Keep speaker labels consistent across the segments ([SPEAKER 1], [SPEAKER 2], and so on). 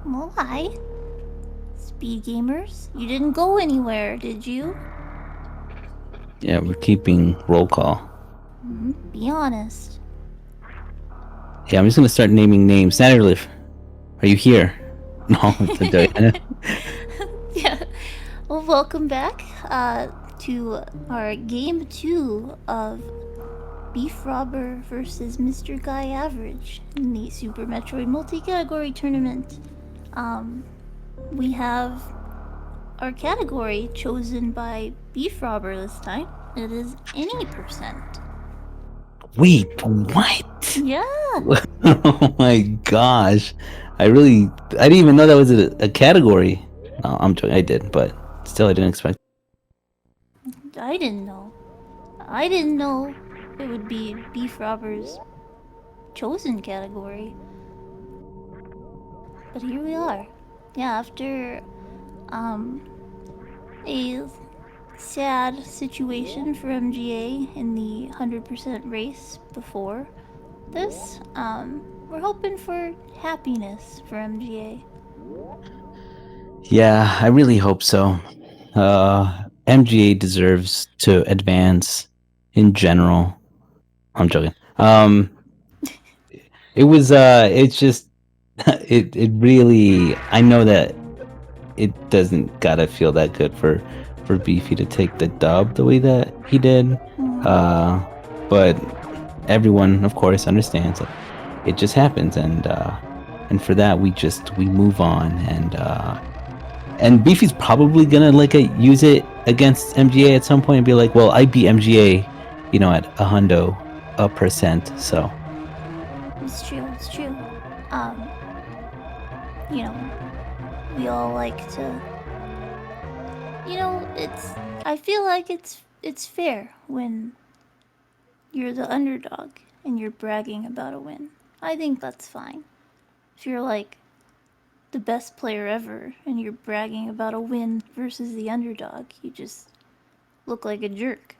[SPEAKER 1] Well, hi. Speed gamers. You didn't go anywhere, did you?
[SPEAKER 2] Yeah, we're keeping roll call.
[SPEAKER 1] Be honest.
[SPEAKER 2] Yeah, I'm just gonna start naming names. Natterliff, are you here? No, it's a joke.
[SPEAKER 1] Yeah. Well, welcome back to our game 2 of BFrobber versus MrGuyAverage in the Super Metroid multi-category tournament. Um, we have our category chosen by BFrobber this time. It is any percent.
[SPEAKER 2] Wait, what?
[SPEAKER 1] Yeah.
[SPEAKER 2] Oh my gosh. I didn't even know that was a category. No, I'm joking. I did, but still, I didn't expect.
[SPEAKER 1] I didn't know. I didn't know it would be BFrobber's chosen category. But here we are. Yeah, after um, a sad situation for MGA in the 100% race before this, we're hoping for happiness for MGA.
[SPEAKER 2] Yeah, I really hope so. MGA deserves to advance in general. I'm joking. It's just, it really. I know that it doesn't gotta feel that good for Beefy to take the dub the way that he did. Uh, but everyone, of course, understands that it just happens, and for that we move on, and Beefy's probably gonna use it against MGA at some point and be like, well, I beat MGA, at 100%. So
[SPEAKER 1] It's true, it's true. Um, you know, we all like to. It's. I feel like it's fair when you're the underdog and you're bragging about a win. I think that's fine. If you're like the best player ever and you're bragging about a win versus the underdog, you just look like a jerk.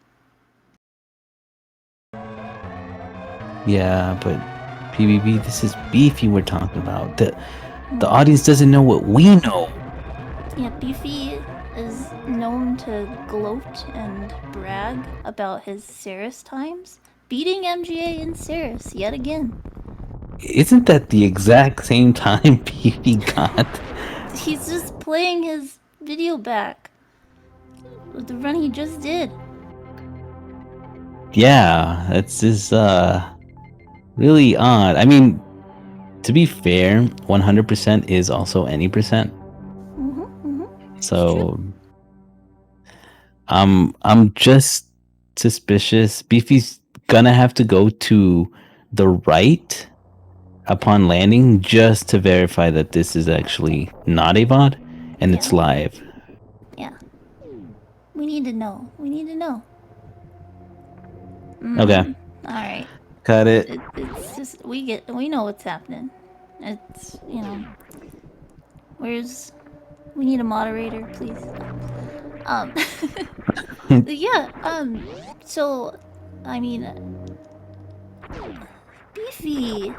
[SPEAKER 2] yeah, but PBB, this is Beefy we're talking about. The audience doesn't know what we know.
[SPEAKER 1] Yeah, Beefy is known to gloat and brag about his Ceres times, beating MGA in Ceres yet again.
[SPEAKER 2] Isn't that the exact same time Beefy got?
[SPEAKER 1] He's just playing his video back with the run he just did.
[SPEAKER 2] Yeah, that's just really odd. I mean, to be fair, 100% is also any percent. So I'm just suspicious. Beefy's gonna have to go to the right upon landing just to verify that this is actually not a VOD and it's live.
[SPEAKER 1] Yeah. We need to know. We need to know.
[SPEAKER 2] Okay.
[SPEAKER 1] Alright.
[SPEAKER 2] Cut it.
[SPEAKER 1] It's just, we know what's happening. It's, we need a moderator, please. Um, yeah, so, I mean, Beefy.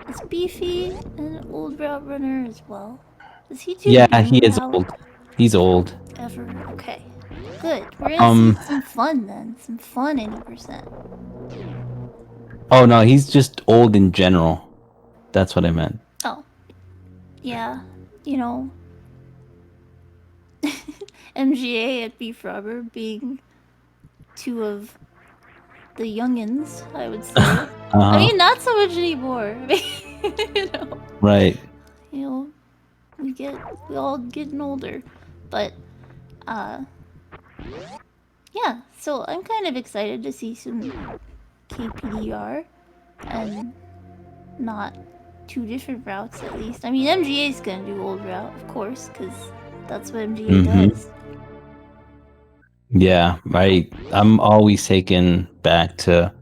[SPEAKER 1] Is Beefy an old route runner as well? Is he too
[SPEAKER 2] Yeah,
[SPEAKER 1] young
[SPEAKER 2] he is
[SPEAKER 1] out
[SPEAKER 2] old. He's old.
[SPEAKER 1] ever? Okay. Good. We're gonna see some fun then. Some fun 80%.
[SPEAKER 2] Oh no, he's just old in general. That's what I meant.
[SPEAKER 1] Oh. Yeah. MGA at BFrobber being two of the youngins, I would say. I mean, not so much anymore.
[SPEAKER 2] Right.
[SPEAKER 1] We all getting older, but yeah. So I'm kind of excited to see some KPDR and not two different routes at least. I mean, MGA's gonna do old route, of course, because that's what MGA does.
[SPEAKER 2] Yeah, I'm always taken back to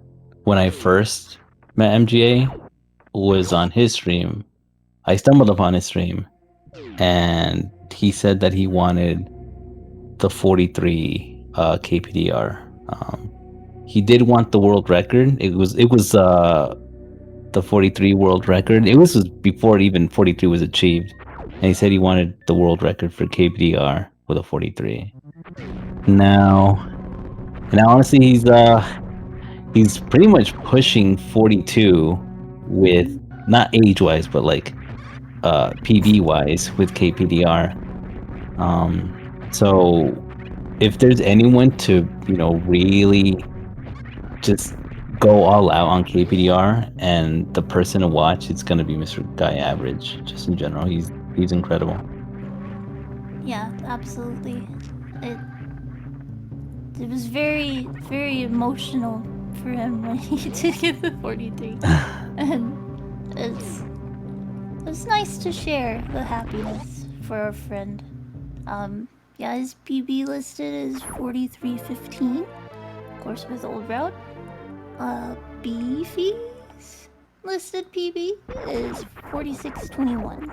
[SPEAKER 2] when I first met MGA, was on his stream. I stumbled upon his stream and he said that he wanted the 43 KPDR. He did want the world record. It was the the 43 world record. It was before even 43 was achieved, and he said he wanted the world record for KPDR with a 43. Now, honestly, he's pretty much pushing 42 with not age wise, but like PB wise with KPDR. So if there's anyone to really just go all out on KPDR and the person to watch, it's gonna be MrGuyAverage. Just in general, he's incredible.
[SPEAKER 1] Yeah, absolutely. It it was very very emotional for him when he took it to 43, and it's nice to share the happiness for our friend. Yeah, his PB listed is 4315. Of course, with old route. Beefy's listed PB is 4621.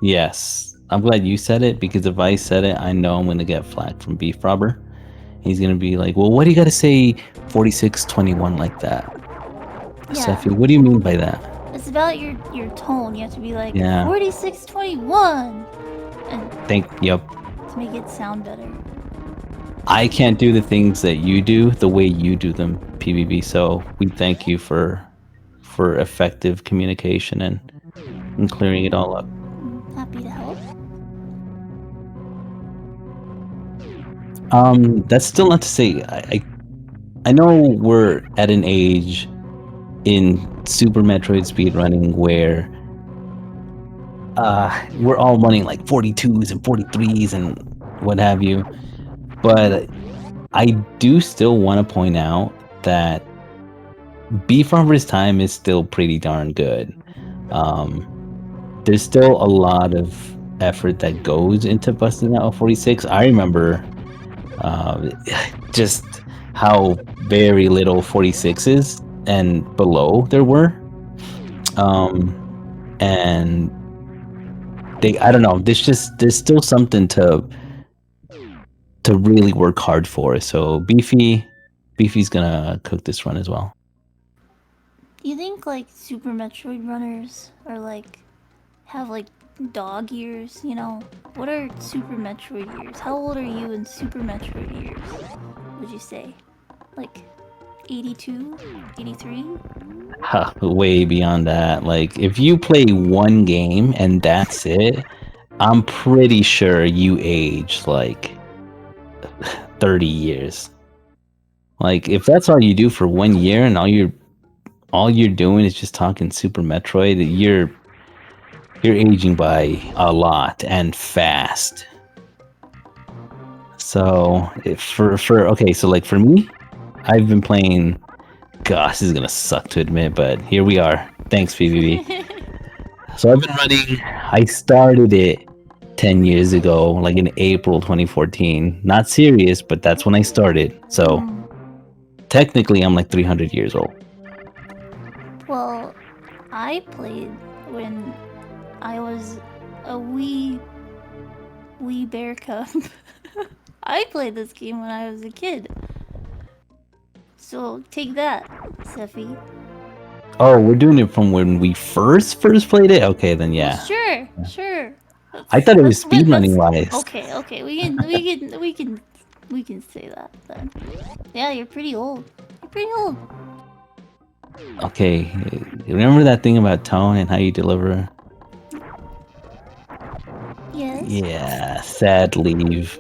[SPEAKER 2] Yes, I'm glad you said it, because if I said it, I know I'm gonna get flack from BFrobber. He's gonna be like, "Well, what do you gotta say 4621 like that?"
[SPEAKER 1] Yeah.
[SPEAKER 2] Seffi, what do you mean by that?
[SPEAKER 1] It's about your tone. You have to be like
[SPEAKER 2] Yeah.
[SPEAKER 1] 4621 and
[SPEAKER 2] Yep.
[SPEAKER 1] to make it sound better.
[SPEAKER 2] I can't do the things that you do the way you do them, PBB. So we thank you for effective communication and clearing it all up.
[SPEAKER 1] Happy to help.
[SPEAKER 2] That's still not to say I know we're at an age in Super Metroid speedrunning where we're all running like 42s and 43s and what have you, but I do still want to point out that BFrobber's time is still pretty darn good. There's still a lot of effort that goes into busting out a 46. I remember just how very little 46s and below there were. And I don't know, there's still something to really work hard for. So Beefy's gonna cook this run as well.
[SPEAKER 1] You think like Super Metroid runners are like have like dog years, you know? What are Super Metroid years? How old are you in Super Metroid years? Would you say? Like 82? 83?
[SPEAKER 2] Way beyond that. Like, if you play one game and that's it, I'm pretty sure you aged like 30 years. Like, if that's all you do for 1 year and all you're doing is just talking Super Metroid, you're aging by a lot and fast. So okay, so like for me, I've been playing. Gosh, this is gonna suck to admit, but here we are. Thanks, PVV. So I've been running. I started it 10 years ago, like in April 2014. Not serious, but that's when I started. So technically, I'm like 300 years old.
[SPEAKER 1] Well, I played when I was a wee bear cub. I played this game when I was a kid. So take that, Seffi.
[SPEAKER 2] Oh, we're doing it from when we first played it? Okay, then yeah.
[SPEAKER 1] Sure.
[SPEAKER 2] I thought it was speedrunning wise.
[SPEAKER 1] Okay. We can say that then. Yeah, you're pretty old.
[SPEAKER 2] Okay, remember that thing about tone and how you deliver?
[SPEAKER 1] Yes.
[SPEAKER 2] Yeah, sad leave.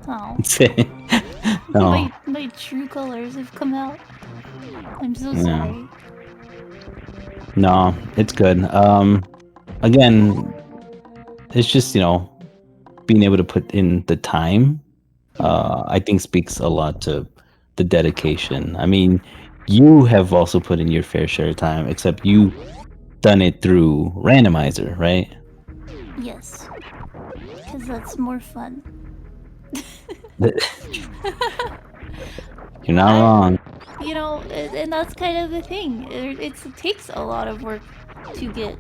[SPEAKER 1] Oh.
[SPEAKER 2] No.
[SPEAKER 1] My true colors have come out. I'm so sorry.
[SPEAKER 2] No, it's good. Again, it's just, being able to put in the time, I think speaks a lot to the dedication. I mean, you have also put in your fair share of time, except you done it through randomizer, right?
[SPEAKER 1] Yes. Because that's more fun.
[SPEAKER 2] You're not wrong.
[SPEAKER 1] And that's kind of the thing. It takes a lot of work to get,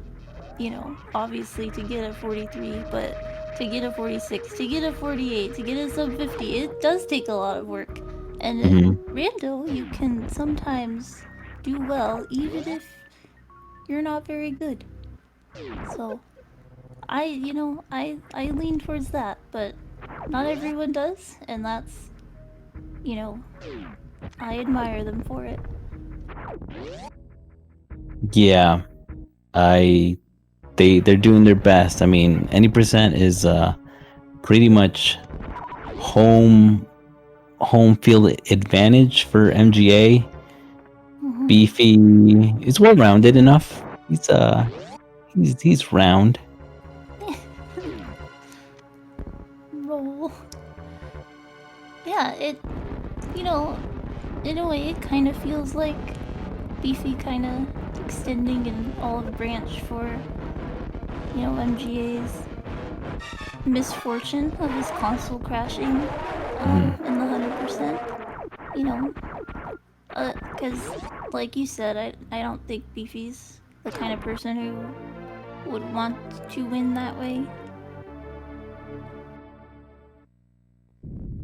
[SPEAKER 1] obviously to get a 43, but to get a 46, to get a 48, to get a sub 50, it does take a lot of work. And in Rando, you can sometimes do well, even if you're not very good. So I lean towards that, but not everyone does, and that's, you know, I admire them for it.
[SPEAKER 2] Yeah, I they're doing their best. I mean, any percent is pretty much home home field advantage for MGA.
[SPEAKER 1] Mm-hmm.
[SPEAKER 2] Beefy is well rounded enough. He's round.
[SPEAKER 1] Roll. Yeah, you know, in a way, it kind of feels like Beefy kind of extending an olive branch for, MGA's misfortune of his console crashing in the 100%. You know, because, like you said, I don't think Beefy's the kind of person who would want to win that way.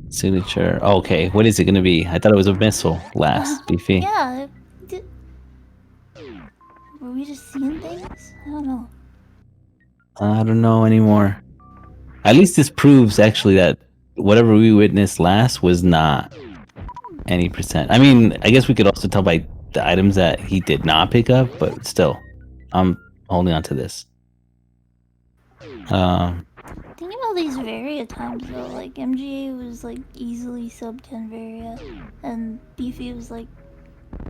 [SPEAKER 2] Signature. Okay, what is it gonna be? I thought it was a missile last. Beefy.
[SPEAKER 1] Yeah, were we just seeing things? I don't know.
[SPEAKER 2] I don't know anymore. At least this proves actually that whatever we witnessed last was not any percent. I mean, I guess we could also tell by the items that he did not pick up, but still, I'm holding on to this.
[SPEAKER 1] Think about these Varia times though. Like MGA was like easily sub 10 Varia, and Beefy was like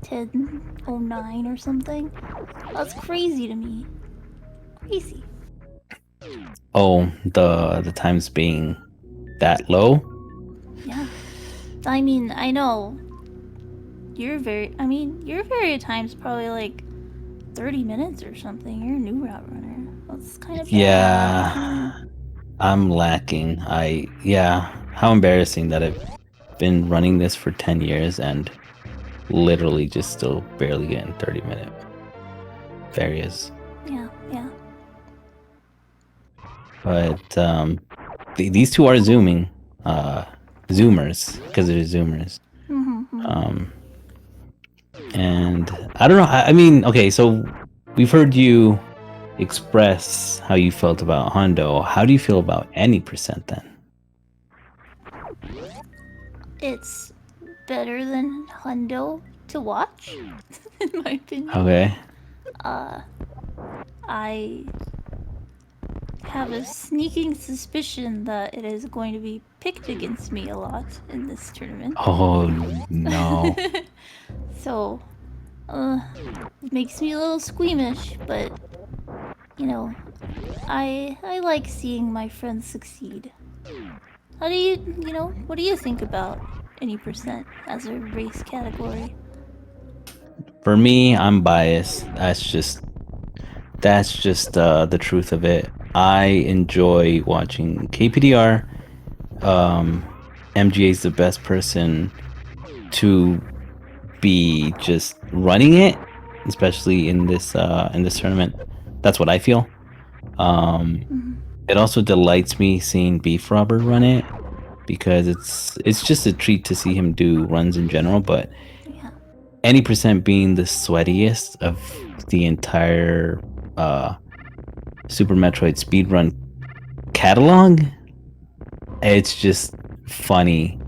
[SPEAKER 1] 1009 or something. That's crazy to me. Crazy.
[SPEAKER 2] Oh, the times being that low.
[SPEAKER 1] Yeah. I mean, I know your Varia time's probably like 30 minutes or something. You're a new route runner. That's kind of bad.
[SPEAKER 2] Yeah, I'm lacking. How embarrassing that I've been running this for 10 years and literally just still barely getting 30-minute various.
[SPEAKER 1] Yeah, yeah.
[SPEAKER 2] But these two are zooming, zoomers, because they're zoomers.
[SPEAKER 1] Mm-hmm.
[SPEAKER 2] And I don't know. I mean, okay, so we've heard you express how you felt about Hondo. How do you feel about any percent then?
[SPEAKER 1] It's better than Hundo to watch, in my opinion.
[SPEAKER 2] Okay.
[SPEAKER 1] I have a sneaking suspicion that it is going to be picked against me a lot in this tournament.
[SPEAKER 2] Oh no.
[SPEAKER 1] So, it makes me a little squeamish, but I like seeing my friends succeed. How do what do you think about any percent as a race category?
[SPEAKER 2] For me, I'm biased. That's just the truth of it. I enjoy watching KPDR. MGA is the best person to be just running it, especially in this tournament. That's what I feel. It also delights me seeing BFrobber run it because it's just a treat to see him do runs in general. But
[SPEAKER 1] Yeah.
[SPEAKER 2] any percent being the sweatiest of the entire Super Metroid speedrun catalog, it's just funny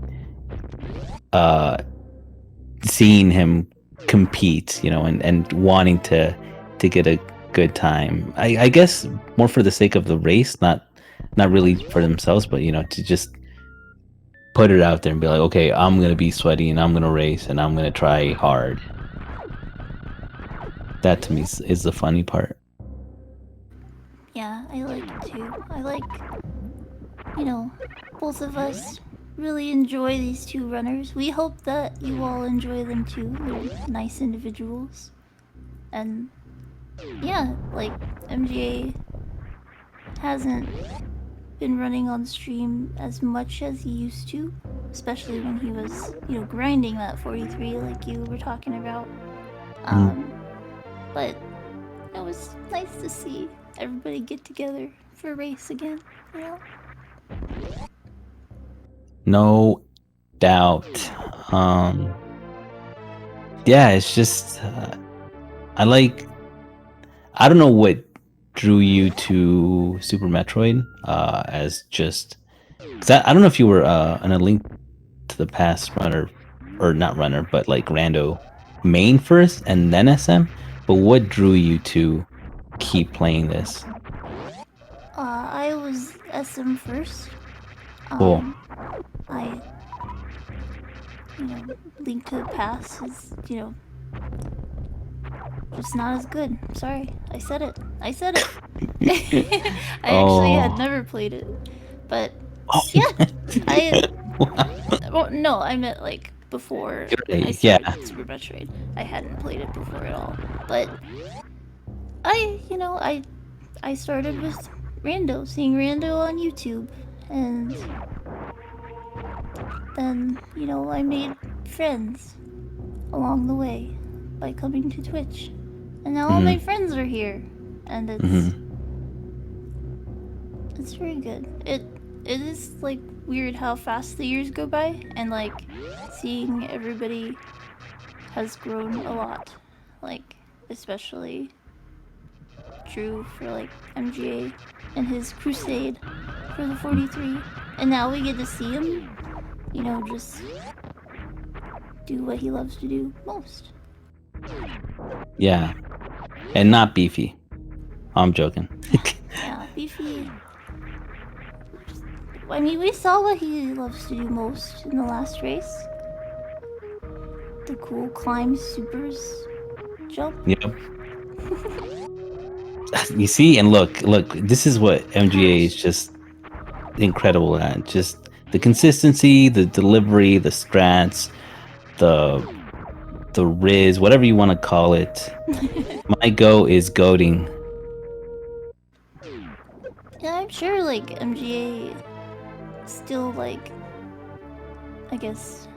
[SPEAKER 2] seeing him compete, and wanting to get a good time. I guess more for the sake of the race, not really for themselves, but to just put it out there and be like, okay, I'm gonna be sweaty and I'm gonna race and I'm gonna try hard. That to me is the funny part.
[SPEAKER 1] Yeah, I like it too. I like, both of us really enjoy these two runners. We hope that you all enjoy them too. They're nice individuals. And yeah, like MGA hasn't been running on stream as much as he used to, especially when he was, grinding that 43 like you were talking about. But it was nice to see everybody get together for a race again, you know?
[SPEAKER 2] No doubt. Yeah, it's just I like I don't know what drew you to Super Metroid as just because I don't know if you were in a Link to the Past runner or not runner, but like rando main first and then SM. But what drew you to keep playing this?
[SPEAKER 1] I was SM first.
[SPEAKER 2] Cool.
[SPEAKER 1] I, Link to the Past is, just not as good. Sorry, I said it. I said it. I actually had
[SPEAKER 2] Oh.
[SPEAKER 1] never played it, but
[SPEAKER 2] Oh.
[SPEAKER 1] yeah, I. Well, no, I meant like before I
[SPEAKER 2] Yeah.
[SPEAKER 1] started Super Metroid. I hadn't played it before at all, but I started with Rando, seeing Rando on YouTube, and then I made friends along the way by coming to Twitch, and now all my friends are here, and it's very good. It is like weird how fast the years go by, and like seeing everybody has grown a lot, like especially true for like MGA and his crusade for the 43, and now we get to see him, just do what he loves to do most.
[SPEAKER 2] Yeah. And not Beefy. I'm joking.
[SPEAKER 1] Yeah, Beefy. I mean, we saw what he loves to do most in the last race. The cool climb supers jump.
[SPEAKER 2] Yep. You see, and look, this is what MGA is just incredible at. Just the consistency, the delivery, the strats, the riz, whatever you want to call it. My go is goading.
[SPEAKER 1] Yeah, I'm sure like MGA still like, I guess,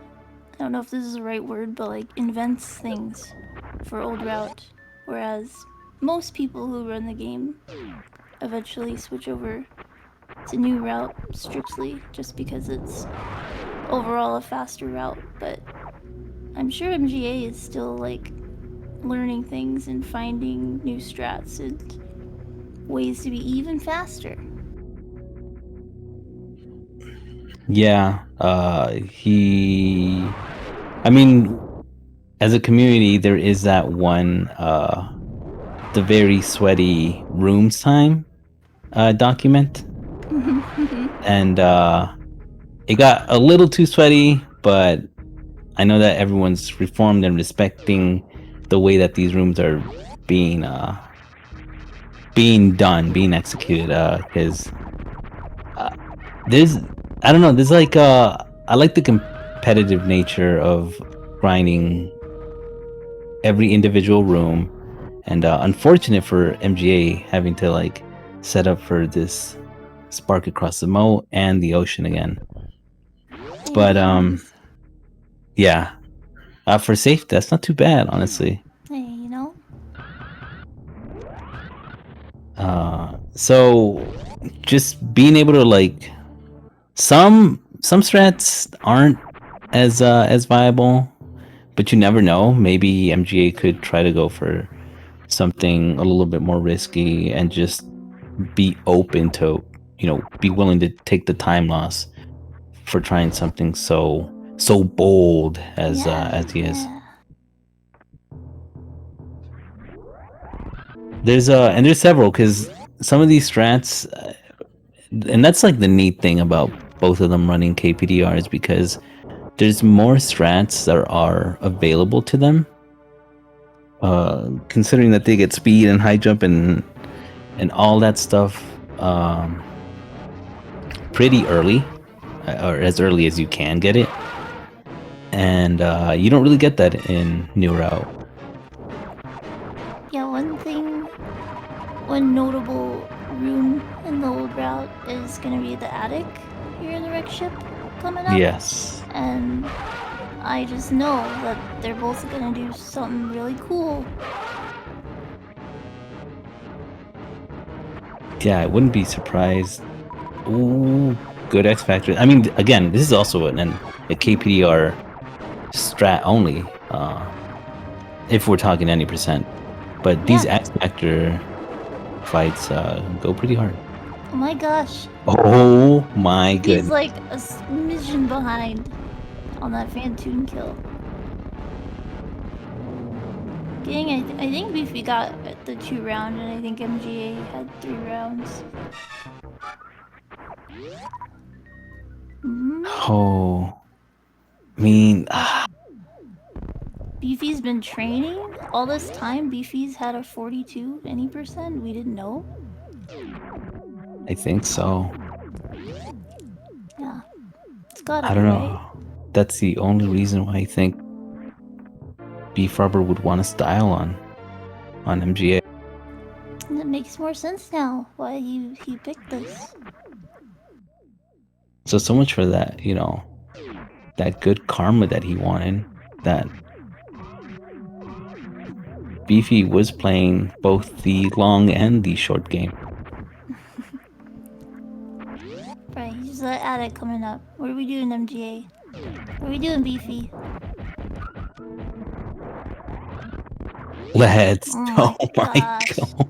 [SPEAKER 1] I don't know if this is the right word, but like invents things for old route, whereas most people who run the game eventually switch over to new route strictly just because it's overall a faster route. But I'm sure MGA is still like learning things and finding new strats and ways to be even faster.
[SPEAKER 2] Yeah, I mean, as a community, there is that one, the very sweaty rooms time document. And it got a little too sweaty, but I know that everyone's reformed and respecting the way that these rooms are being being executed. Because there's, I don't know, there's like I like the competitive nature of grinding every individual room, and unfortunate for MGA having to like set up for this spark across the moat and the ocean again. But yeah, for safe, that's not too bad, honestly.
[SPEAKER 1] Hey,
[SPEAKER 2] So just being able to like some strats aren't as viable, but you never know. Maybe MGA could try to go for something a little bit more risky and just be open to, be willing to take the time loss for trying something so bold as he is. There's several, because some of these strats, and that's like the neat thing about both of them running KPDRs, because there's more strats that are available to them, considering that they get speed and high jump and all that stuff pretty early, or as early as you can get it, and you don't really get that in New Route.
[SPEAKER 1] Yeah, one notable room in the old route is gonna be the attic here in the wreck ship coming up.
[SPEAKER 2] Yes.
[SPEAKER 1] And I just know that they're both gonna do something really cool.
[SPEAKER 2] Yeah, I wouldn't be surprised. Ooh, good X Factor. I mean, again, this is also a KPDR strat only. If we're talking any percent. But these X Factor fights go pretty hard.
[SPEAKER 1] Oh my gosh.
[SPEAKER 2] Oh my
[SPEAKER 1] He's
[SPEAKER 2] goodness.
[SPEAKER 1] like a smidgen behind on that Fantoon kill. Dang, I think Beefy got the 2 round, and I think MGA had 3 rounds.
[SPEAKER 2] Oh, I mean,
[SPEAKER 1] Beefy's been training all this time. Beefy's had a 42 any percent. We didn't know.
[SPEAKER 2] I think so.
[SPEAKER 1] Yeah, it's gotta
[SPEAKER 2] I
[SPEAKER 1] be
[SPEAKER 2] don't know.
[SPEAKER 1] right.
[SPEAKER 2] That's the only reason why I think BFrobber would want to style on MGA.
[SPEAKER 1] And it makes more sense now why he picked this.
[SPEAKER 2] So much for that, that good karma that he wanted. That Beefy was playing both the long and the short game.
[SPEAKER 1] Right, he's the addict coming up. What are we doing, MGA? What are we doing, Beefy?
[SPEAKER 2] Let's.
[SPEAKER 1] Oh my gosh.
[SPEAKER 2] God.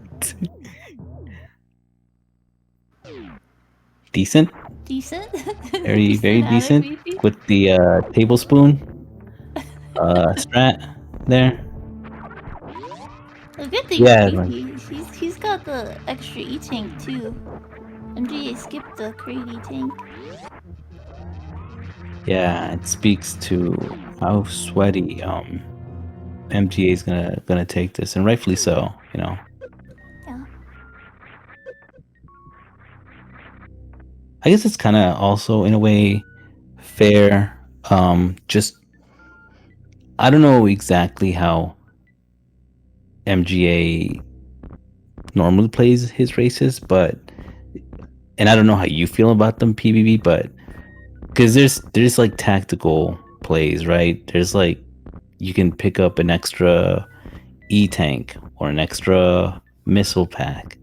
[SPEAKER 2] Decent.
[SPEAKER 1] Decent?
[SPEAKER 2] Very, very
[SPEAKER 1] addict,
[SPEAKER 2] decent.
[SPEAKER 1] Beefy?
[SPEAKER 2] With the tablespoon strat there.
[SPEAKER 1] The good thing
[SPEAKER 2] Yeah,
[SPEAKER 1] with Beefy, he's got the extra E-tank too. MGA skipped the crate E-tank.
[SPEAKER 2] Yeah, it speaks to how sweaty MGA is gonna take this, and rightfully so.
[SPEAKER 1] Yeah.
[SPEAKER 2] I guess it's kind of also in a way fair. Just I don't know exactly how MGA normally plays his races, and I don't know how you feel about them PvP, but because there's like tactical plays, right? There's like you can pick up an extra E-tank or an extra missile pack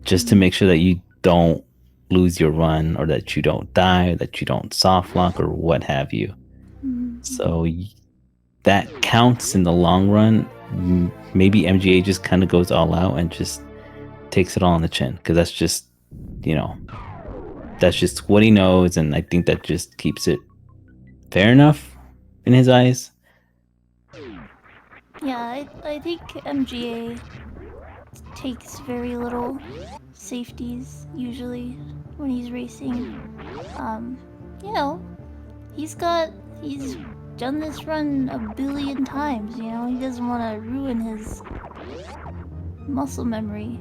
[SPEAKER 2] just to make sure that you don't lose your run, or that you don't die, or that you don't soft lock, or what have you. So that counts in the long run. Maybe MGA just kind of goes all out and just takes it all on the chin, because that's just what he knows, and I think that just keeps it fair enough in his eyes.
[SPEAKER 1] Yeah, I think MGA takes very little safeties usually when he's racing. He's done this run a billion times, he doesn't want to ruin his muscle memory.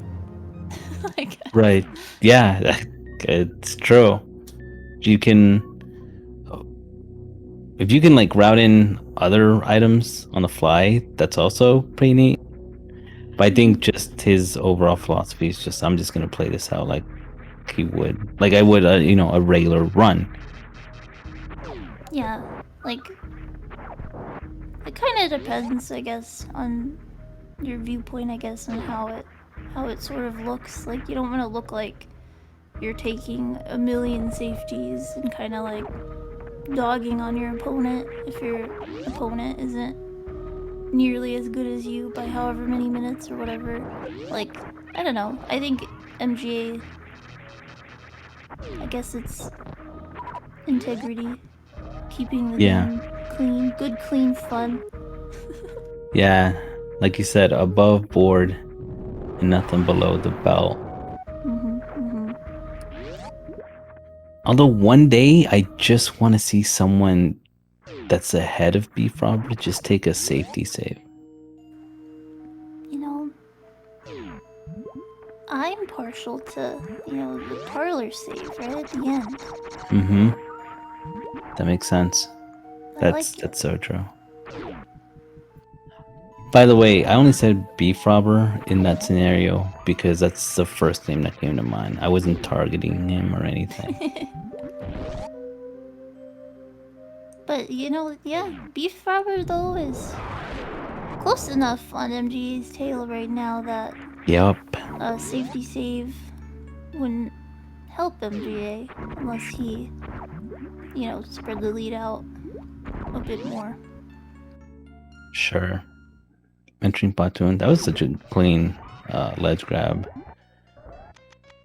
[SPEAKER 2] Right. Yeah, it's true. If you can like route in other items on the fly, that's also pretty neat. But I think just his overall philosophy is just, I'm just gonna play this out like he would, like I would, a regular run.
[SPEAKER 1] Yeah, like it kind of depends, I guess, on your viewpoint, I guess, and how it sort of looks. Like, you don't want to look like you're taking a million safeties and kind of like dogging on your opponent if your opponent isn't nearly as good as you by however many minutes or whatever. Like, I don't know. I think MGA, I guess it's integrity, keeping the game clean, good, clean fun.
[SPEAKER 2] Yeah, like you said, above board and nothing below the belt. Although one day I just want to see someone that's ahead of BFrobber just take a safety save.
[SPEAKER 1] I'm partial to, the parlor save right at the end.
[SPEAKER 2] That makes sense. That's so true. By the way, I only said BFrobber in that scenario because that's the first name that came to mind. I wasn't targeting him or anything.
[SPEAKER 1] But, BFrobber though is close enough on MGA's tail right now that a safety save wouldn't help MGA unless he, spread the lead out a bit more.
[SPEAKER 2] Sure. Entering platoon. That was such a clean ledge grab.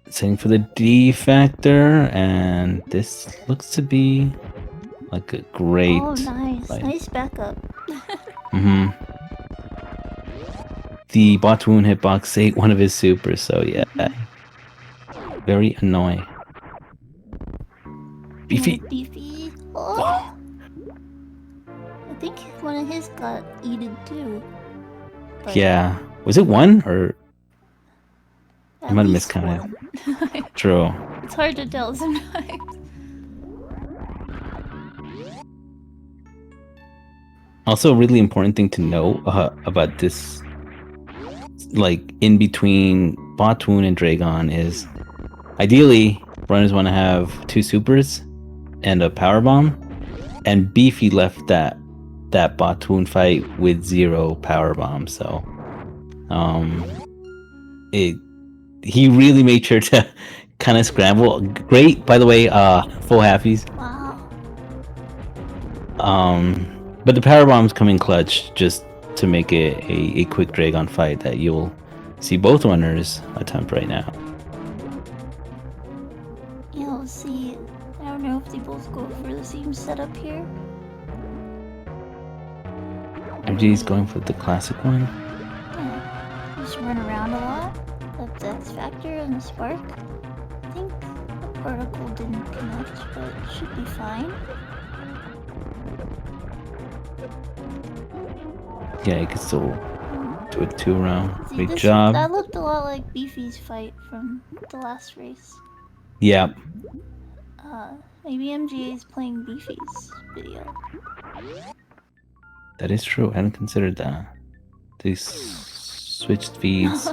[SPEAKER 2] Setting for the D factor, and this looks to be like a great.
[SPEAKER 1] Oh, nice.
[SPEAKER 2] Fight.
[SPEAKER 1] Nice backup.
[SPEAKER 2] The Botwoon hitbox ate one of his supers, so yeah. Very annoying. Beefy!
[SPEAKER 1] Beefy. Oh! I think one of his got eaten too. But
[SPEAKER 2] Yeah. Was it one, or I
[SPEAKER 1] at
[SPEAKER 2] might have
[SPEAKER 1] least
[SPEAKER 2] miscounted?
[SPEAKER 1] one.
[SPEAKER 2] True.
[SPEAKER 1] It's hard to tell sometimes.
[SPEAKER 2] Also, a really important thing to know about this, like in between Botwoon and Dragon, is ideally runners want to have 2 supers and a power bomb, and Beefy left that Botwoon fight with 0 power bomb. So, he really made sure to kind of scramble. Great, by the way, full halfies.
[SPEAKER 1] Wow.
[SPEAKER 2] But the power bombs come in clutch just to make it a quick Dragon fight that you'll see both runners attempt right now.
[SPEAKER 1] Yeah, we'll see. I don't know if they both go for the same setup here.
[SPEAKER 2] MG's going for the classic one.
[SPEAKER 1] Yeah. Just run around a lot. Up the X Factor and the Spark. I think the particle didn't connect, but it should be fine.
[SPEAKER 2] Yeah, you can still do a 2-round.
[SPEAKER 1] See,
[SPEAKER 2] Great job.
[SPEAKER 1] That looked a lot like Beefy's fight from the last race.
[SPEAKER 2] Yeah.
[SPEAKER 1] Maybe MGA is playing Beefy's video.
[SPEAKER 2] That is true. I hadn't considered that. They switched feeds.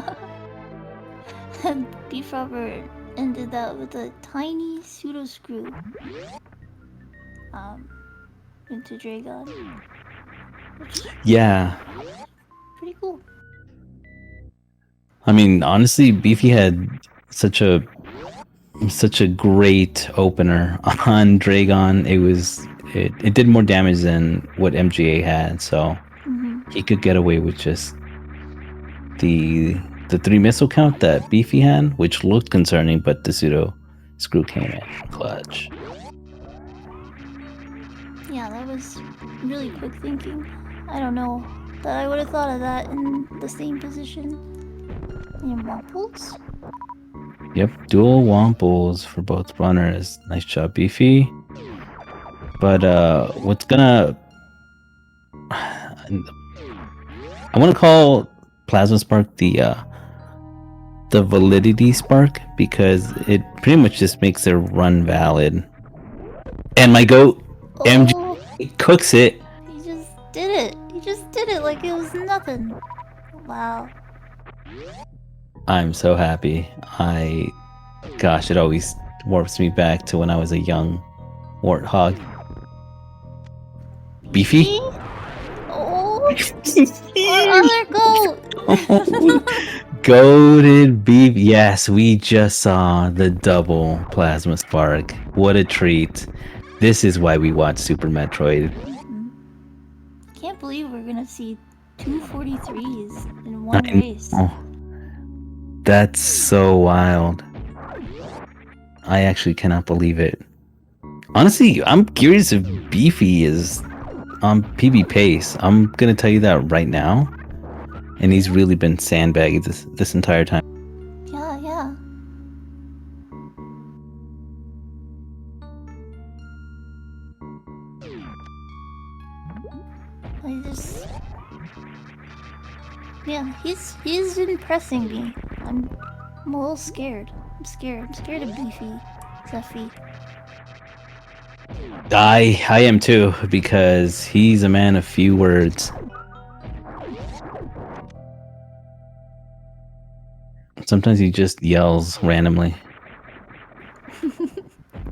[SPEAKER 1] And BFrobber ended that with a tiny pseudo screw. Into Dragon.
[SPEAKER 2] Yeah.
[SPEAKER 1] Pretty cool.
[SPEAKER 2] I mean, honestly, Beefy had such a great opener on Dragon. It did more damage than what MGA had, so he could get away with just the 3 missile count that Beefy had, which looked concerning, but the pseudo screw came in clutch.
[SPEAKER 1] Yeah, that was really quick thinking. I don't know that I would have thought of that in the same position. And Wamples?
[SPEAKER 2] Yep, dual Wamples for both runners. Nice job, Beefy. But what's gonna... I want to call Plasma Spark the Validity Spark, because it pretty much just makes their run valid. And my goat, MG, cooks it.
[SPEAKER 1] He just did it. He just did it like it was nothing. Wow.
[SPEAKER 2] I'm so happy. Gosh, it always warps me back to when I was a young warthog. Beefy?
[SPEAKER 1] Oh, our other goat.
[SPEAKER 2] Goated beef. Yes, we just saw the double Plasma Spark. What a treat. This is why we watch Super Metroid.
[SPEAKER 1] Can't believe we're gonna see 243s in one race.
[SPEAKER 2] That's so wild. I actually cannot believe it. Honestly, I'm curious if Beefy is on PB pace. I'm gonna tell you that right now. And he's really been sandbagging this entire time.
[SPEAKER 1] Yeah. Yeah, he's impressing me. I'm a little scared. I'm scared of Beefy. Zeffy.
[SPEAKER 2] I am too, because he's a man of few words. Sometimes he just yells randomly.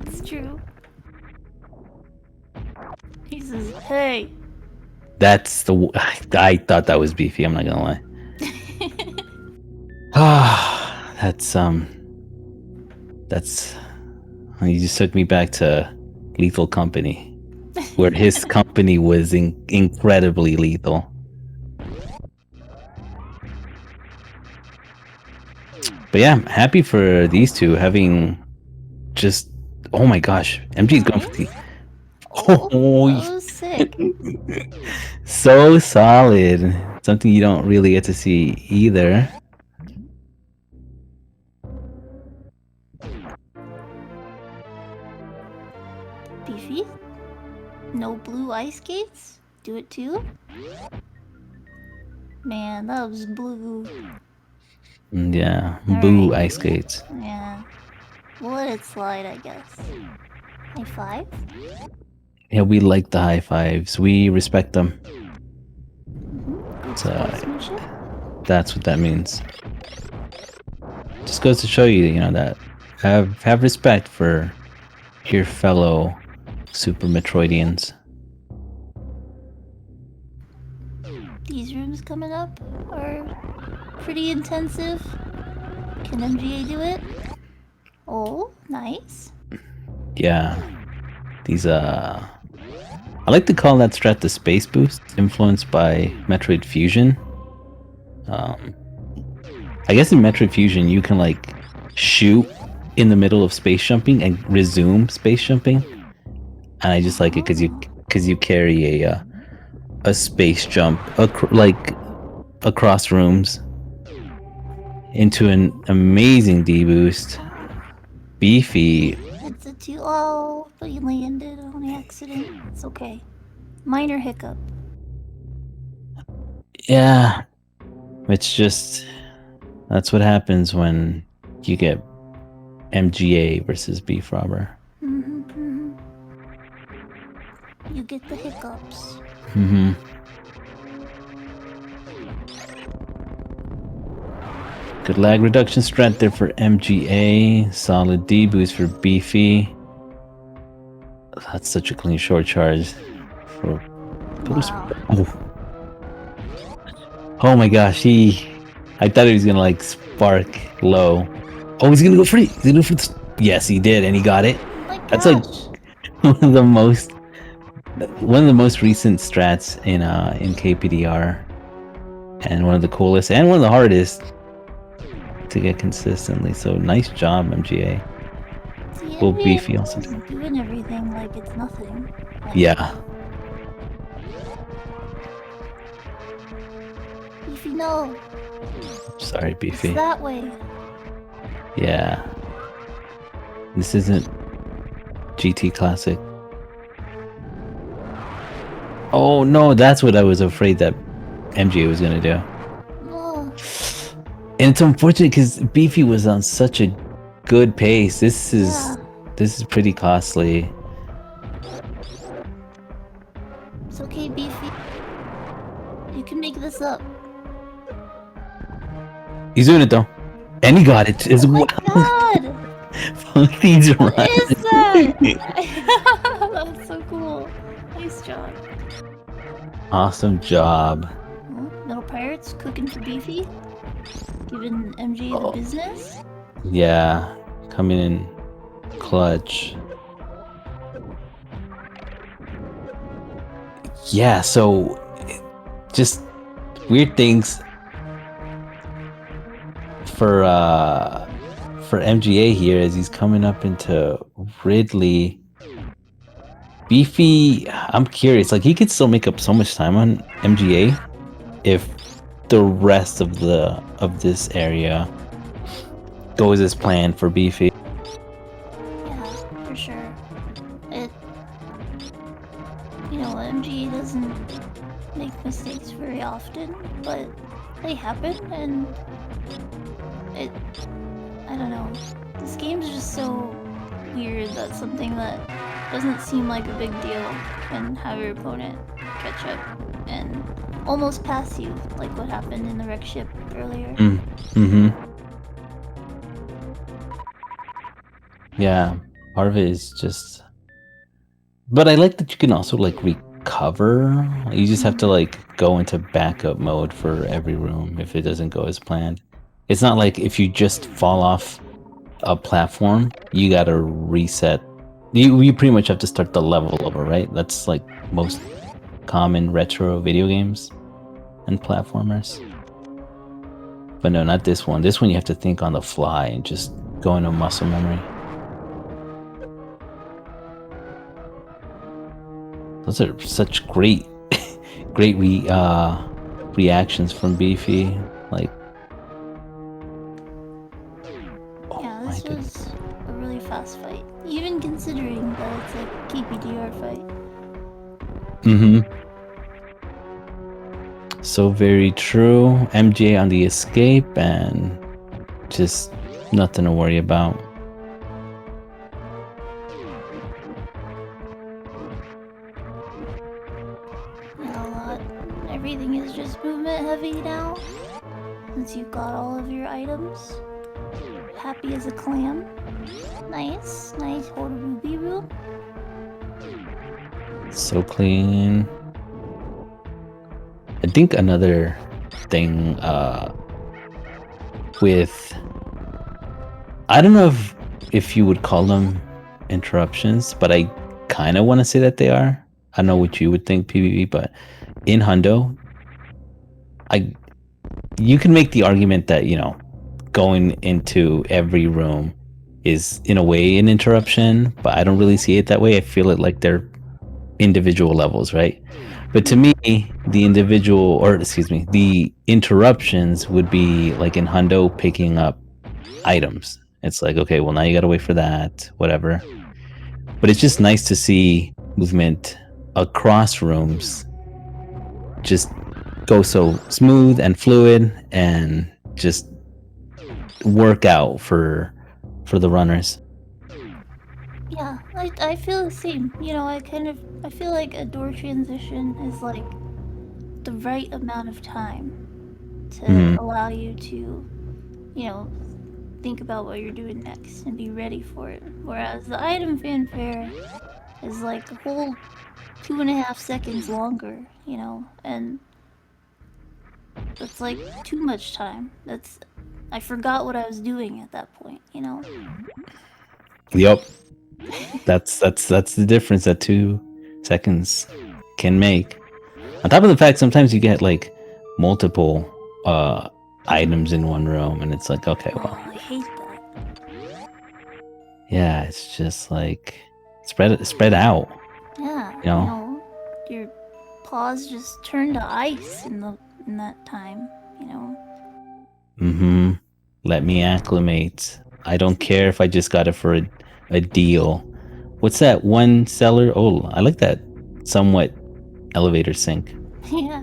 [SPEAKER 1] It's true. He says, "Hey."
[SPEAKER 2] That's I thought that was Beefy, I'm not gonna lie. That's you just took me back to Lethal Company, where his company was incredibly lethal. But yeah, I'm happy for these two having just. Oh my gosh, MG's going for the.
[SPEAKER 1] Nice. Oh, that was sick.
[SPEAKER 2] So solid. Something you don't really get to see either.
[SPEAKER 1] Beefy? No blue ice skates? Do it too? Man, that was blue.
[SPEAKER 2] Yeah,
[SPEAKER 1] All
[SPEAKER 2] boo
[SPEAKER 1] right.
[SPEAKER 2] ice skates.
[SPEAKER 1] Yeah. We'll let it slide, I guess. High five?
[SPEAKER 2] Yeah, we like the high fives. We respect them.
[SPEAKER 1] Good
[SPEAKER 2] So
[SPEAKER 1] sportsmanship?
[SPEAKER 2] that's what that means. Just goes to show you, that have respect for your fellow Super Metroidians.
[SPEAKER 1] These rooms coming up are pretty intensive. Can MGA do it? Oh, nice.
[SPEAKER 2] Yeah, these I like to call that strat the space boost, influenced by Metroid Fusion. I guess in Metroid Fusion you can like shoot in the middle of space jumping and resume space jumping, and I just like it because you carry a space jump like across rooms into an amazing D boost. Beefy.
[SPEAKER 1] It's a 2. Oh, but you landed on accident. It's okay. Minor hiccup.
[SPEAKER 2] Yeah, it's just that's what happens when you get MGA versus BFrobber.
[SPEAKER 1] You get the hiccups.
[SPEAKER 2] Good lag reduction strat there for MGA. Solid D boost for Beefy. That's such a clean short charge. For
[SPEAKER 1] Wow.
[SPEAKER 2] Oh my gosh, I thought he was gonna like spark low. Oh, he's gonna go free. He's gonna go for the. Yes, he did, and he got it.
[SPEAKER 1] Oh my gosh.
[SPEAKER 2] That's like one of the most recent strats in KPDR, and one of the coolest and one of the hardest to get consistently. So nice job, MGA.
[SPEAKER 1] See,
[SPEAKER 2] Well, Beefy also.
[SPEAKER 1] doing everything like it's nothing.
[SPEAKER 2] Yeah.
[SPEAKER 1] Beefy, no.
[SPEAKER 2] Sorry, Beefy.
[SPEAKER 1] It's that way.
[SPEAKER 2] Yeah. This isn't GT Classic. Oh no, that's what I was afraid that MGA was gonna do.
[SPEAKER 1] Oh.
[SPEAKER 2] And it's unfortunate because Beefy was on such a good pace. This is pretty costly.
[SPEAKER 1] It's okay, Beefy. You can make this up.
[SPEAKER 2] He's doing it though. And he got it as well.
[SPEAKER 1] Oh my god!
[SPEAKER 2] Funky's
[SPEAKER 1] What
[SPEAKER 2] right.
[SPEAKER 1] is that? That's so cool. Nice job.
[SPEAKER 2] Awesome job.
[SPEAKER 1] Metal Pirates cooking for Beefy. Giving MG the business.
[SPEAKER 2] Yeah. Coming in clutch. Yeah, so just weird things for MGA here as he's coming up into Ridley. Beefy, I'm curious, like he could still make up so much time on MGA if the rest of this area goes as planned for Beefy.
[SPEAKER 1] Yeah, for sure. MG doesn't make mistakes very often, but they happen, and I don't know. This game's just so weird that something that doesn't seem like a big deal can have your opponent catch up and almost pass you, like what happened in the wreck ship earlier.
[SPEAKER 2] Yeah, part of it is just. But I like that you can also like recover. You just have to like go into backup mode for every room if it doesn't go as planned. It's not like if you just fall off a platform, you gotta reset. You pretty much have to start the level over, right? That's like most common retro video games and platformers. But no, not this one. This one you have to think on the fly and just go into muscle memory. Those are such great, great reactions from Beefy. Like,
[SPEAKER 1] Yeah, this was a really fast fight. Even considering that it's a KPDR fight.
[SPEAKER 2] So very true. MJ on the escape and just nothing to worry about.
[SPEAKER 1] Everything is just movement heavy now. Since you've got all of your items. Happy as a clam. Nice, nice. Hold a ruby room.
[SPEAKER 2] So clean. I think another thing with, I don't know if you would call them interruptions, but I kind of want to say that they are. I don't know what you would think, PvP, but in Hundo, you can make the argument that, you know, going into every room is in a way an interruption, but I don't really see it that way. I feel it like they're individual levels, right? But to me, the interruptions would be like in Hundo picking up items. It's like, okay, well, now you gotta wait for that, whatever. But it's just nice to see movement across rooms just go so smooth and fluid and just work out for the runners.
[SPEAKER 1] Yeah, I feel the same. You know, I feel like a door transition is like the right amount of time to allow you to, you know, think about what you're doing next and be ready for it. Whereas the item fanfare is like a whole 2.5 seconds longer, you know, and that's like too much time. I forgot what I was doing at that point, you know?
[SPEAKER 2] Yep. That's the difference that 2 seconds can make. On top of the fact, sometimes you get like multiple items in one room, and it's like, okay, well,
[SPEAKER 1] I hate that.
[SPEAKER 2] Yeah, it's just like spread out.
[SPEAKER 1] Yeah,
[SPEAKER 2] you know,
[SPEAKER 1] your paws just turn to ice in that time, you know.
[SPEAKER 2] Let me acclimate. I don't care if I just got it for a deal. What's that one seller? Oh, I like that somewhat elevator sync.
[SPEAKER 1] Yeah.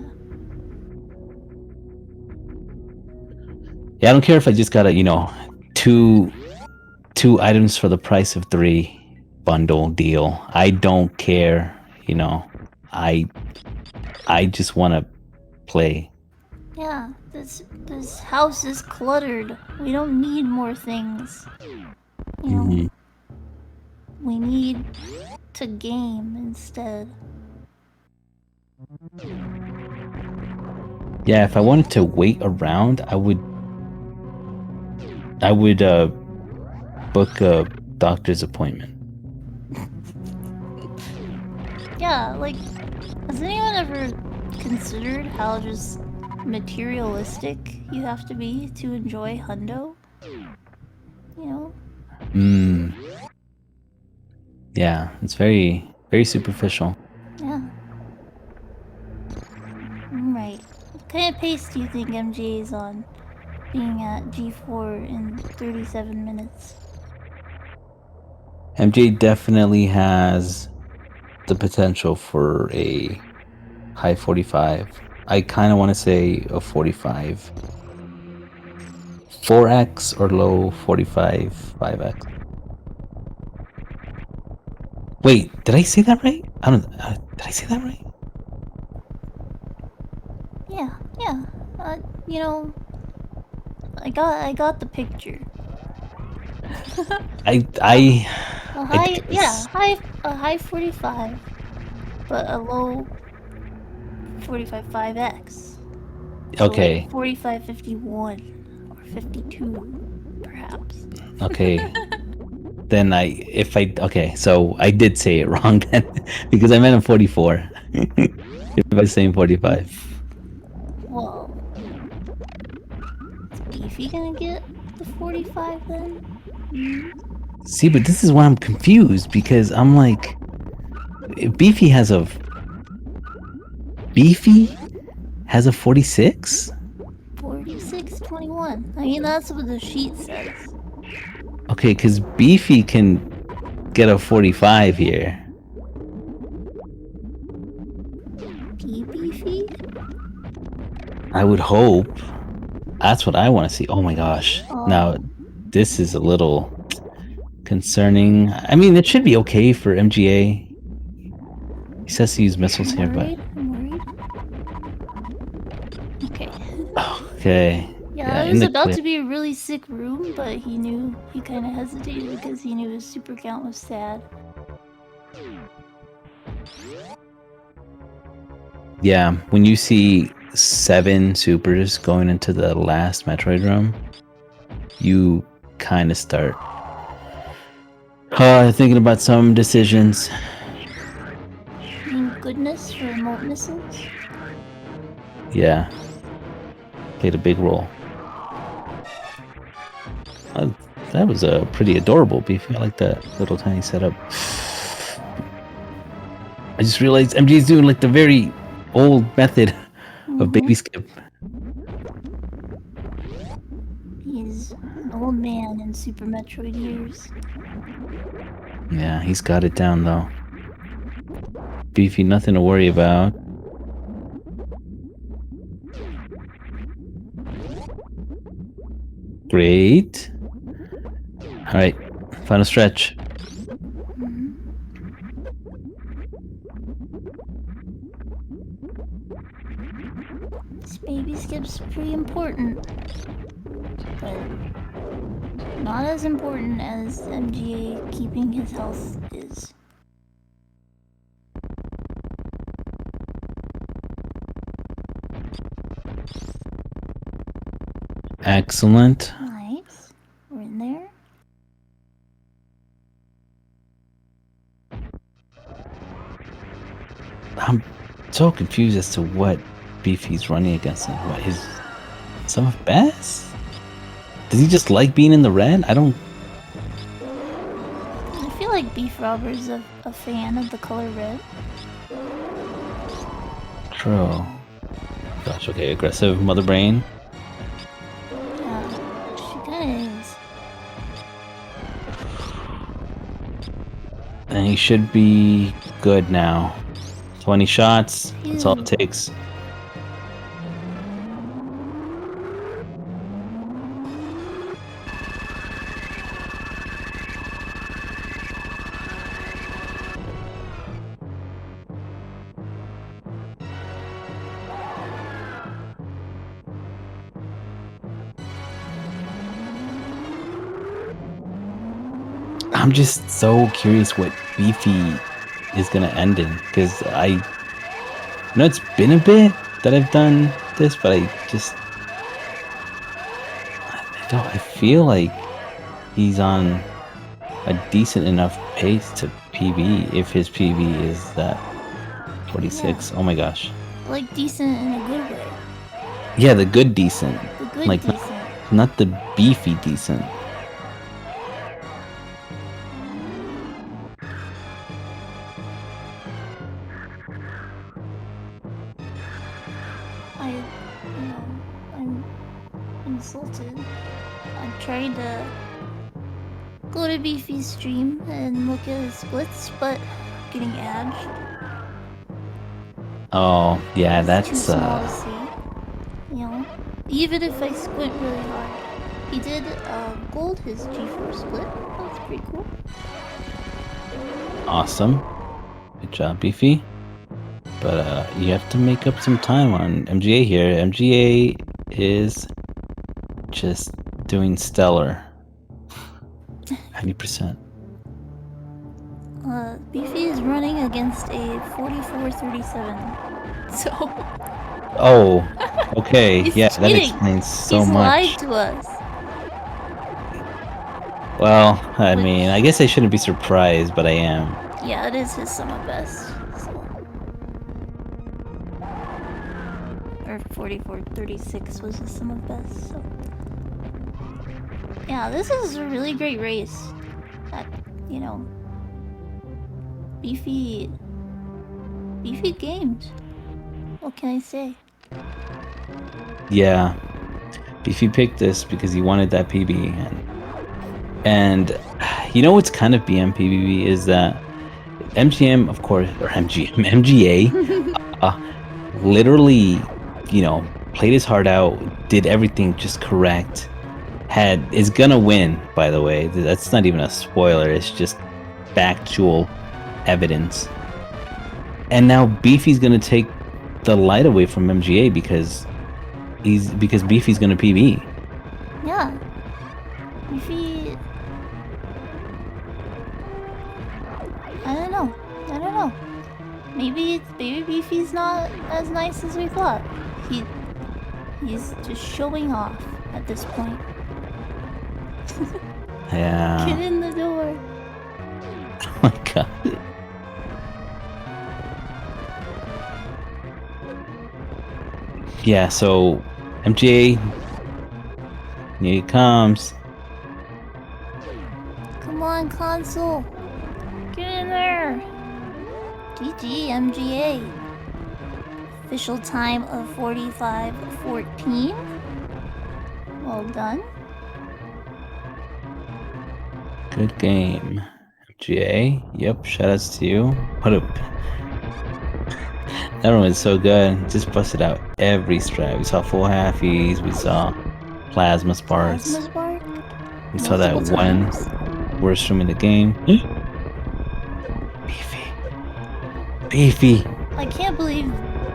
[SPEAKER 2] Yeah, I don't care if I just got a, you know, two items for the price of 3 bundle deal. I don't care, you know. I just want to play.
[SPEAKER 1] Yeah, this house is cluttered. We don't need more things. You know, we need to game instead.
[SPEAKER 2] Yeah, if I wanted to wait around, I would book a doctor's appointment.
[SPEAKER 1] Yeah, like, has anyone ever considered how just materialistic you have to be to enjoy Hundo? You know?
[SPEAKER 2] Yeah, it's very, very superficial.
[SPEAKER 1] Yeah. Right. What kind of pace do you think MJ is on, being at G4 in 37 minutes?
[SPEAKER 2] MJ definitely has the potential for a high 45. I kind of want to say a 45. 4x or low 45 5x. Wait, did I say that right? I don't. Did I say that right?
[SPEAKER 1] Yeah. You know, I got the picture.
[SPEAKER 2] A
[SPEAKER 1] high 45, but a low 45 5x. So
[SPEAKER 2] okay.
[SPEAKER 1] like 45 51 or 52, perhaps.
[SPEAKER 2] Okay. Then so I did say it wrong then, because I meant a 44. If I was saying 45.
[SPEAKER 1] Whoa. Beefy gonna get the 45 then?
[SPEAKER 2] See, but this is why I'm confused, because I'm like, Beefy has a 46?
[SPEAKER 1] 46-21. I mean, that's what the sheet says.
[SPEAKER 2] Okay, because Beefy can get a 45 here.
[SPEAKER 1] Beefy?
[SPEAKER 2] I would hope. That's what I want to see. Oh my gosh.
[SPEAKER 1] Oh.
[SPEAKER 2] Now, this is a little concerning. I mean, it should be okay for MGA. He says to use missiles here, but...
[SPEAKER 1] I'm worried. Okay.
[SPEAKER 2] Okay.
[SPEAKER 1] Yeah, it was about to be a really sick room, but he knew, he kind of hesitated because he knew his super count was sad.
[SPEAKER 2] Yeah, when you see 7 supers going into the last Metroid room, you kind of start thinking about some decisions.
[SPEAKER 1] Thank goodness for remote missiles.
[SPEAKER 2] Yeah. Played a big role. That was a pretty adorable Beefy. I like that little tiny setup. I just realized MG's doing like the very old method of baby skip.
[SPEAKER 1] He's an old man in Super Metroid years.
[SPEAKER 2] Yeah, he's got it down though. Beefy, nothing to worry about. Great. Alright, final stretch.
[SPEAKER 1] This baby skip's pretty important, but not as important as MGA keeping his health is.
[SPEAKER 2] Excellent.
[SPEAKER 1] Nice. We're in there.
[SPEAKER 2] I'm so confused as to what Beefy's running against and what his... Some of best? Does he just like being in the red? I don't...
[SPEAKER 1] I feel like BFrobber's a fan of the color red.
[SPEAKER 2] True. Gosh, okay, aggressive mother brain.
[SPEAKER 1] Yeah, she kinda is.
[SPEAKER 2] And he should be good now. 20 shots, that's all it takes. I'm just so curious what Beefy is gonna end in, because I know it's been a bit that I've done this, but I feel like he's on a decent enough pace to PB if his PB is that 46. Yeah. Oh my gosh.
[SPEAKER 1] Like decent in a good way.
[SPEAKER 2] Yeah, the good decent.
[SPEAKER 1] The good
[SPEAKER 2] like
[SPEAKER 1] decent.
[SPEAKER 2] Not the beefy decent.
[SPEAKER 1] I'm insulted. I tried to go to Beefy's stream and look at his splits, but getting edged.
[SPEAKER 2] Oh, yeah, that's
[SPEAKER 1] too small to see. You know, even if I squint really hard. He did gold his G4 split. That's pretty cool.
[SPEAKER 2] Awesome. Good job, Beefy. But you have to make up some time on MGA here. MGA is just doing stellar. 90%.
[SPEAKER 1] Beefy is running against a 44-37. So.
[SPEAKER 2] Oh, okay. Yeah,
[SPEAKER 1] cheating.
[SPEAKER 2] That explains so much.
[SPEAKER 1] He's lied to us.
[SPEAKER 2] Well, I mean, I guess I shouldn't be surprised, but I am.
[SPEAKER 1] Yeah, it is his summer best. So. Or 44-36 was his summer best, so. Yeah, this is a really great race. That, you know, beefy games. What can I say?
[SPEAKER 2] Yeah, if you picked this because you wanted that PB, and you know what's kind of BMPBB is that MGM, of course, or MGM, MGA, literally, played his heart out, did everything just correct. Is gonna win, by the way. That's not even a spoiler. It's just factual evidence. And now Beefy's gonna take the light away from MGA because Beefy's gonna PB.
[SPEAKER 1] Yeah. Beefy. I don't know. Maybe Beefy's not as nice as we thought. He's just showing off at this point.
[SPEAKER 2] Yeah.
[SPEAKER 1] Get in the door.
[SPEAKER 2] Oh my god. Yeah, so MGA, here he comes.
[SPEAKER 1] Come on, console. Get in there. GG, MGA. Official time of 45:14. Well done.
[SPEAKER 2] Good game. MGA, yep, shoutouts to you. That one was so good. Just busted out every strat. We saw full halfies, we saw plasma sparks.
[SPEAKER 1] Plasma spark.
[SPEAKER 2] We saw that one worst room in the game. Beefy.
[SPEAKER 1] I can't believe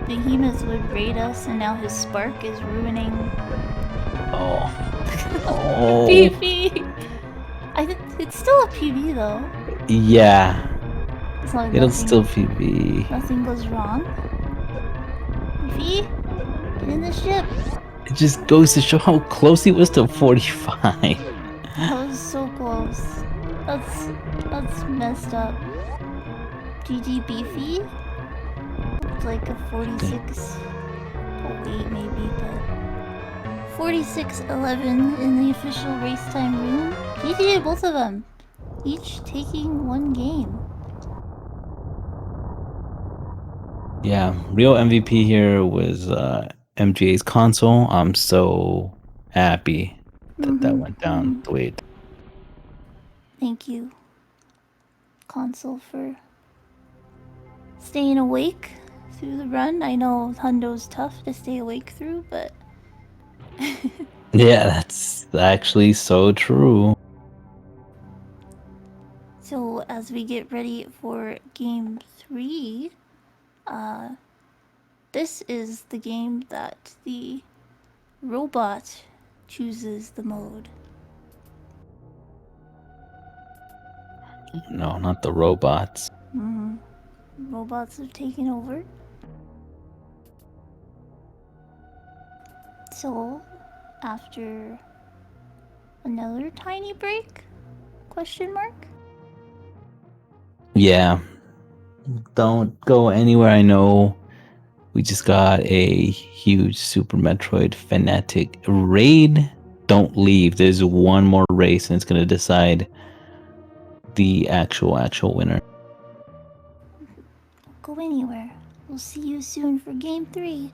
[SPEAKER 1] Behemoth would raid us and now his spark is ruining.
[SPEAKER 2] Oh. Oh.
[SPEAKER 1] Beefy! It's still a PB though.
[SPEAKER 2] Yeah.
[SPEAKER 1] It's not like
[SPEAKER 2] It'll still PB.
[SPEAKER 1] Nothing goes wrong. Beefy? Get in the ship.
[SPEAKER 2] It just goes to show how close he was to 45.
[SPEAKER 1] That was so close. That's messed up. GG Beefy? It's like a 46.8 maybe, but 46-11 in the official race time room. GG to both of them. Each taking one game.
[SPEAKER 2] Yeah, real MVP here was MGA's console. I'm so happy that that went down the way it did.
[SPEAKER 1] Thank you, console, for staying awake through the run. I know Hundo's tough to stay awake through, but
[SPEAKER 2] Yeah, that's actually so true.
[SPEAKER 1] so as we get ready for game 3, this is the game that the robot chooses the mode.
[SPEAKER 2] No, not the robots.
[SPEAKER 1] Robots have taken over. So, after another tiny break? Question mark?
[SPEAKER 2] Yeah. Don't go anywhere. I know we just got a huge Super Metroid fanatic raid. Don't leave. There's one more race and it's going to decide the actual winner.
[SPEAKER 1] Don't go anywhere. We'll see you soon for game 3.